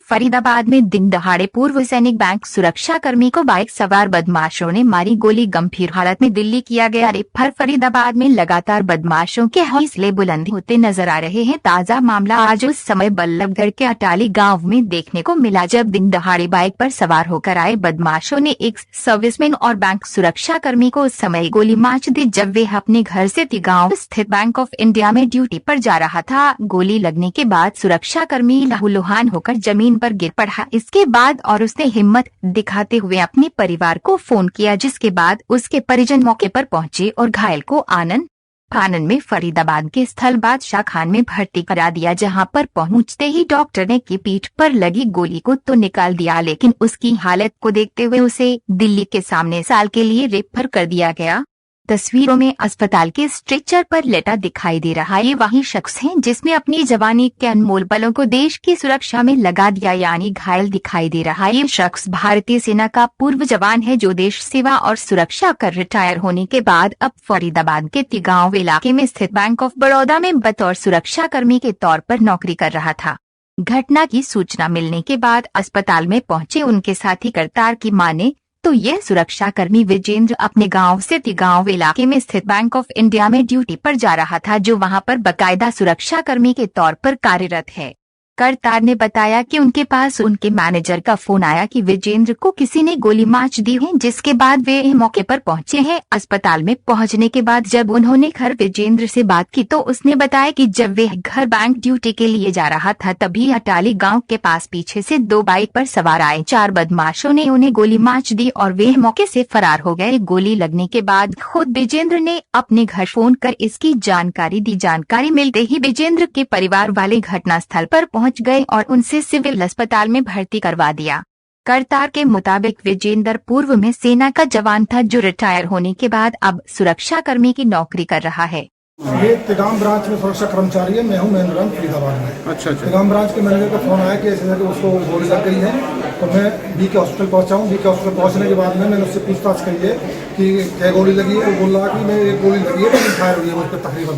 फरीदाबाद में दिन दहाड़े पूर्व सैनिक बैंक सुरक्षा कर्मी को बाइक सवार बदमाशों ने मारी गोली, गंभीर हालत में दिल्ली किया गया रेफर। फरीदाबाद में लगातार बदमाशों के हौसले बुलंद होते नजर आ रहे हैं। ताजा मामला आज उस समय बल्लभगढ़ के अटाली गांव में देखने को मिला जब दिन दहाड़े बाइक पर सवार होकर आए बदमाशों ने एक सर्विसमैन और बैंक सुरक्षा कर्मी को उस समय गोली मार दी जब वे अपने घर से तिगांव स्थित बैंक ऑफ इंडिया में ड्यूटी पर जा रहा था। गोली लगने के बाद सुरक्षा कर्मी लहूलुहान होकर जमीन पर गिर पड़ा। इसके बाद और उसने हिम्मत दिखाते हुए अपने परिवार को फोन किया, जिसके बाद उसके परिजन मौके पर पहुंचे और घायल को आनंद में फरीदाबाद के स्थल बादशाह खान में भर्ती करा दिया, जहां पर पहुंचते ही डॉक्टर ने की पीठ पर लगी गोली को तो निकाल दिया, लेकिन उसकी हालत को देखते हुए उसे दिल्ली के सामने साल के लिए रेफर कर दिया गया। तस्वीरों में अस्पताल के स्ट्रेचर पर लेटा दिखाई दे रहा ये वही शख्स है जिसने अपनी जवानी के अनमोल पलों को देश की सुरक्षा में लगा दिया, यानी घायल दिखाई दे रहा ये शख्स भारतीय सेना का पूर्व जवान है जो देश सेवा और सुरक्षा कर रिटायर होने के बाद अब फरीदाबाद के तिगांव इलाके में स्थित बैंक ऑफ बड़ौदा में बतौर सुरक्षा कर्मी के तौर पर नौकरी कर रहा था। घटना की सूचना मिलने के बाद अस्पताल में पहुंचे उनके साथी करतार की माने तो यह सुरक्षा कर्मी विजेंद्र अपने गांव से तिगांव इलाके में स्थित बैंक ऑफ इंडिया में ड्यूटी पर जा रहा था, जो वहां पर बाकायदा सुरक्षा कर्मी के तौर पर कार्यरत है। करतार ने बताया कि उनके पास उनके मैनेजर का फोन आया कि विजेंद्र को किसी ने गोली मार दी है, जिसके बाद वे मौके पर पहुंचे हैं। अस्पताल में पहुंचने के बाद जब उन्होंने घर विजेंद्र से बात की तो उसने बताया कि जब वे घर बैंक ड्यूटी के लिए जा रहा था तभी अटाली गांव के पास पीछे से 2 बाइक पर सवार आए 4 बदमाशों ने उन्हें गोली मार दी और वे मौके से फरार हो गए। गोली लगने के बाद खुद विजेंद्र ने अपने घर फोन कर इसकी जानकारी दी। जानकारी मिलते ही विजेंद्र के परिवार वाले घटनास्थल पर पहुंच गए और उनसे सिविल अस्पताल में भर्ती करवा दिया। करतार के मुताबिक विजेंद्र पूर्व में सेना का जवान था जो रिटायर होने के बाद अब सुरक्षा कर्मी की नौकरी कर रहा है। ये तिगाम ब्रांच में सुरक्षा कर्मचारी है। मैं हूँ महेंद्र फरीदाबाद में। अच्छा। तिगाम ब्रांच के मैनेजर का फोन आया कि ऐसे कि उसको गोली लग गई है, तो मैं बी के हॉस्पिटल पहुंचा हूँ। बी के हॉस्पिटल पहुंचने के बाद मैंने उससे पूछताछ करी है कि क्या गोली लगी है। वो बोल रहा कि मैं एक गोली लगी है, तो फायर हुई है मुझ पर तकरीबन,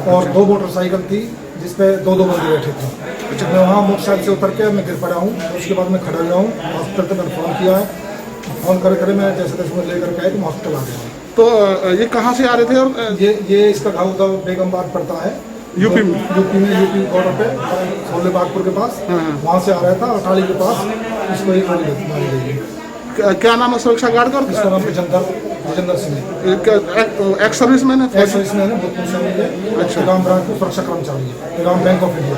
और 2 मोटरसाइकिल थी जिसपे 2 बंदे बैठे थे। अच्छा। मैं वहाँ मोटरसाइकिल से उतर के मैं गिर पड़ा हूँ। उसके बाद मैं खड़ा हुआ हूँ। हॉस्पिटल पर मैंने फ़ोन किया है। फ़ोन करे मैं जैसे तैसे मैं लेकर के आया तो मैं हॉस्पिटल आ गया। तो ये कहाँ से आ रहे थे? और ये इसका गाँव का बेगमबाद पड़ता है, यूपी बॉर्डर पे सोले बागपुर के पास। वहाँ से आ रहा था अटाली के पास। इसको एक गोली मारी गई है। क्या नाम है सुरक्षा गार्ड का? इसका नाम विजेंद्र सिंह। एक्स सर्विसमैन है। भूतपूर्व सैनिक है। अच्छा। तिगाम ब्रांच में सुरक्षा कर्मचारी है, तिगाम बैंक ऑफ इंडिया।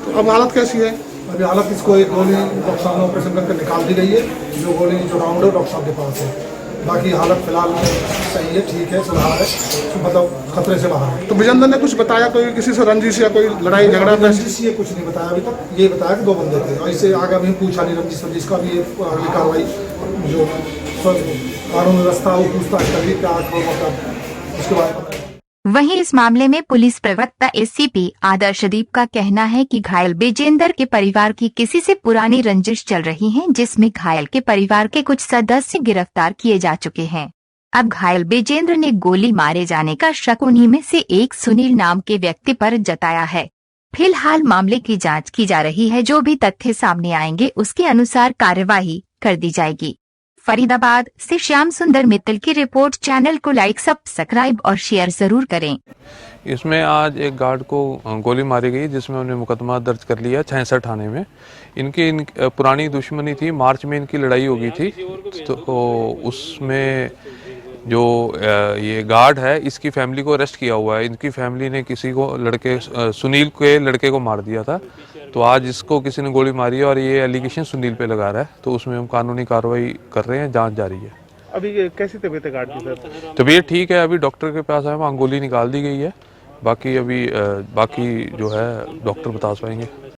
तो अब हालत कैसी है? अभी हालत इसको एक गोली डॉक्टर साहब ने ऑपरेशन करके निकाल दी गई है। जो गोली जो राउंड है डॉक्टर साहब के पास है। बाकी हालत फिलहाल सही है, ठीक है, सुधार है, मतलब खतरे से बाहर है। तो विजेंद्र ने कुछ बताया कोई किसी से रंजिश या कोई लड़ाई झगड़ा? रंजिश ये कुछ नहीं बताया अभी तक। ये बताया कि 2 बंदे थे, और इससे आगे अभी पूछा नहीं रंजिश का भी। अगली कार्रवाई जो कानून व्यवस्था वो पूछताछ कर रही क्या उसके बाद। वहीं इस मामले में पुलिस प्रवक्ता एसीपी आदर्शदीप का कहना है कि घायल विजेंद्र के परिवार की किसी से पुरानी रंजिश चल रही है, जिसमें घायल के परिवार के कुछ सदस्य गिरफ्तार किए जा चुके हैं। अब घायल विजेंद्र ने गोली मारे जाने का शक उन्हीं में से एक सुनील नाम के व्यक्ति पर जताया है। फिलहाल मामले की जांच की जा रही है। जो भी तथ्य सामने आएंगे उसके अनुसार कार्यवाही कर दी जाएगी। फरीदाबाद से श्याम सुंदर मित्तल की रिपोर्ट। चैनल को लाइक, सब्सक्राइब और शेयर जरूर करें। इसमें आज एक गार्ड को गोली मारी गई, जिसमें उन्हें मुकदमा दर्ज कर लिया 66 थाने में। इनकी पुरानी दुश्मनी थी, मार्च में इनकी लड़ाई हो गई थी। तो उसमें जो ये गार्ड है इसकी फैमिली को अरेस्ट किया हुआ है। इनकी फैमिली ने किसी को सुनील के लड़के को मार दिया था। तो आज इसको किसी ने गोली मारी है और ये एलिगेशन सुनील पे लगा रहा है। तो उसमें हम कानूनी कार्रवाई कर रहे हैं, जांच जारी है। अभी कैसी तबीयत है गार्ड की सर? तबीयत ठीक है, अभी डॉक्टर के पास आए, वहाँ गोली निकाल दी गई है। बाकी अभी बाकी जो है डॉक्टर बता पाएंगे।